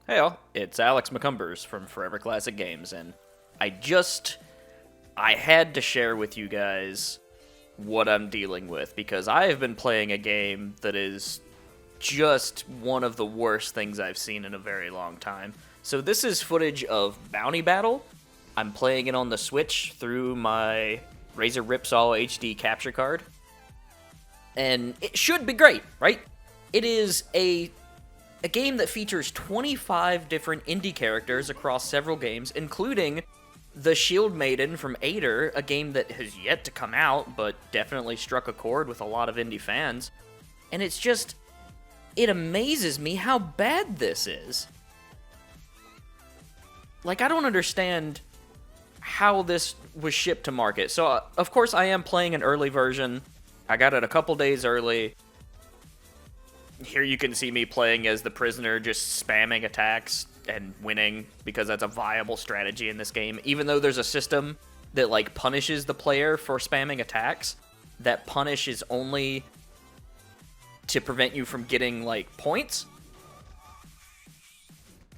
Hey all, it's Alex McCumbers from Forever Classic Games, and I had to share with you guys what I'm dealing with, because I have been playing a game that is just one of the worst things I've seen in a very long time. So this is footage of Bounty Battle. I'm playing it on the Switch through my Razer Ripsaw HD capture card. And it should be great, right? It is a game that features 25 different indie characters across several games, including the Shield Maiden from Aider, a game that has yet to come out, but definitely struck a chord with a lot of indie fans. And it amazes me how bad this is. Like, I don't understand how this was shipped to market. So, of course, I am playing an early version. I got it a couple days early. Here you can see me playing as the prisoner, just spamming attacks and winning, because that's a viable strategy in this game. Even though there's a system that, like, punishes the player for spamming attacks, that punish is only to prevent you from getting, like, points.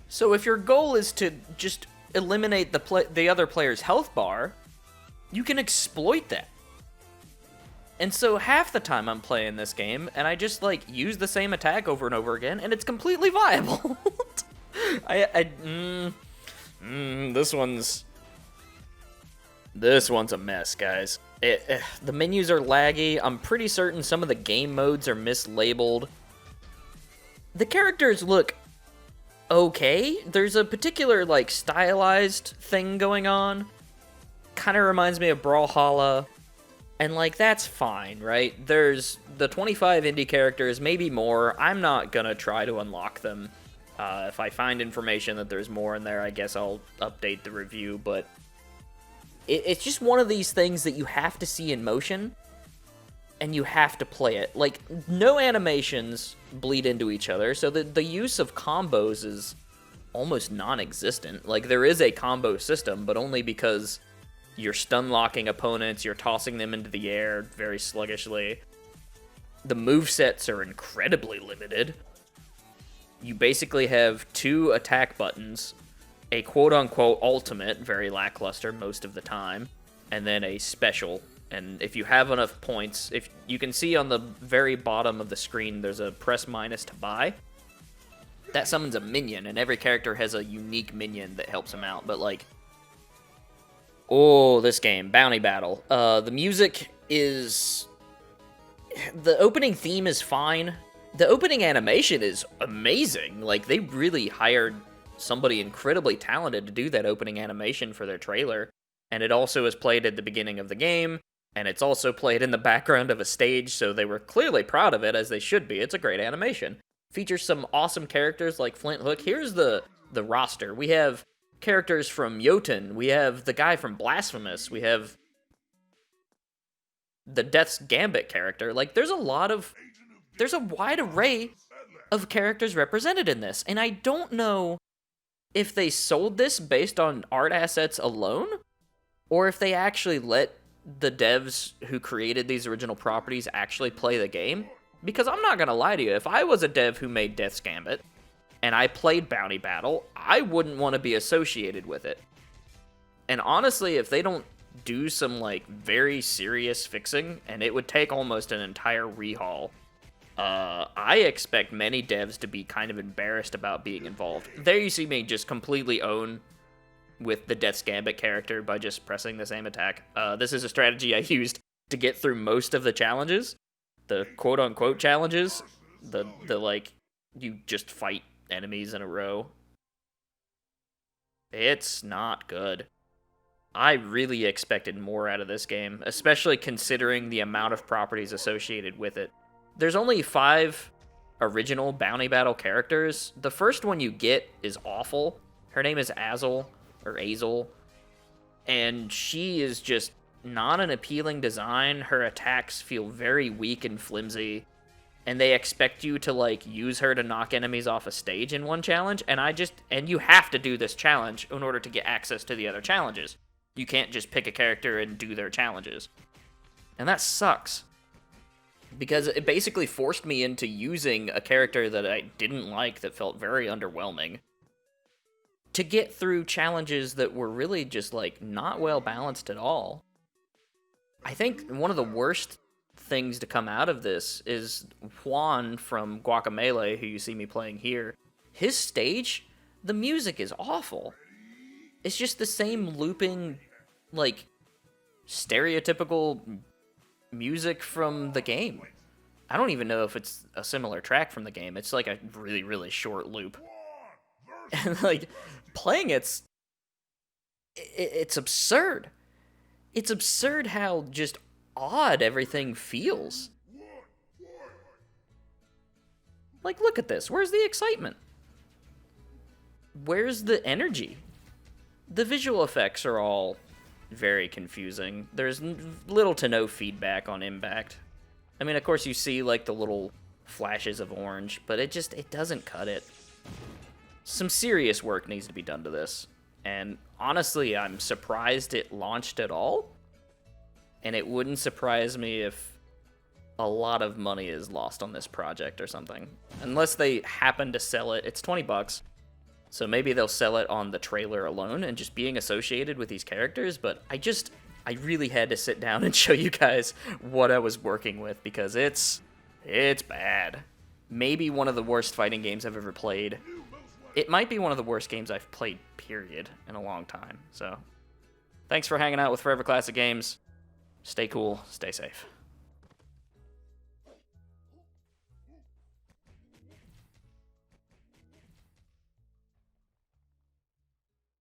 So if your goal is to just eliminate the other player's health bar, you can exploit that. And so half the time I'm playing this game, and I just, like, use the same attack over and over again, and it's completely viable. This one's a mess, guys. The menus are laggy. I'm pretty certain some of the game modes are mislabeled. The characters look okay. There's a particular, like, stylized thing going on. Kind of reminds me of Brawlhalla. And, like, that's fine, right? There's the 25 indie characters, maybe more. I'm not gonna try to unlock them. If I find information that there's more in there, I guess I'll update the review, but it's just one of these things that you have to see in motion, and you have to play it. Like, no animations bleed into each other, so the use of combos is almost non-existent. Like, there is a combo system, but only because you're stun-locking opponents, you're tossing them into the air very sluggishly. The movesets are incredibly limited. You basically have 2 attack buttons, a quote-unquote ultimate, very lackluster most of the time, and then a special. And if you have enough points, if you can see on the very bottom of the screen, there's a press minus to buy. That summons a minion, and every character has a unique minion that helps him out, but, like, oh, this game, Bounty Battle. The music is... The opening theme is fine. The opening animation is amazing. Like, they really hired somebody incredibly talented to do that opening animation for their trailer. And it also is played at the beginning of the game, and it's also played in the background of a stage, so they were clearly proud of it, as they should be. It's a great animation. Features some awesome characters like Flint Hook. Here's the roster. We have characters from Jotun, we have the guy from Blasphemous, we have the Death's Gambit character. Like, there's a wide array of characters represented in this, and I don't know if they sold this based on art assets alone, or if they actually let the devs who created these original properties actually play the game. Because I'm not gonna lie to you, if I was a dev who made Death's Gambit, and I played Bounty Battle, I wouldn't want to be associated with it. And honestly, if they don't do some, like, very serious fixing, and it would take almost an entire rehaul, I expect many devs to be kind of embarrassed about being involved. There you see me just completely own with the Death's Gambit character by just pressing the same attack. This is a strategy I used to get through most of the challenges. The quote-unquote challenges. The like, you just fight enemies in a row. It's not good. I really expected more out of this game, especially considering the amount of properties associated with it. There's only 5 original Bounty Battle characters. The first one you get is awful. Her name is Azel, or Azel, and she is just not an appealing design. Her attacks feel very weak and flimsy, and they expect you to, like, use her to knock enemies off a stage in one challenge, and you have to do this challenge in order to get access to the other challenges. You can't just pick a character and do their challenges. And that sucks. Because it basically forced me into using a character that I didn't like, that felt very underwhelming. to get through challenges that were really just, like, not well balanced at all. I think one of the worst things to come out of this is Juan from Guacamelee, who you see me playing here. His stage, the music is awful. It's just the same looping, like, stereotypical music from the game. I don't even know if it's a similar track from the game. It's like a really, really short loop. And, like, playing it's absurd. It's absurd how just odd everything feels. Like, look at this. Where's the excitement? Where's the energy? The visual effects are all very confusing. There's little to no feedback on impact. I mean, of course you see, like, the little flashes of orange, but it doesn't cut it. Some serious work needs to be done to this. And honestly, I'm surprised it launched at all. And it wouldn't surprise me if a lot of money is lost on this project or something. Unless they happen to sell it. It's $20. So maybe they'll sell it on the trailer alone and just being associated with these characters. But I really had to sit down and show you guys what I was working with, because it's bad. Maybe one of the worst fighting games I've ever played. It might be one of the worst games I've played, period, in a long time. So, thanks for hanging out with Forever Classic Games. Stay cool, stay safe.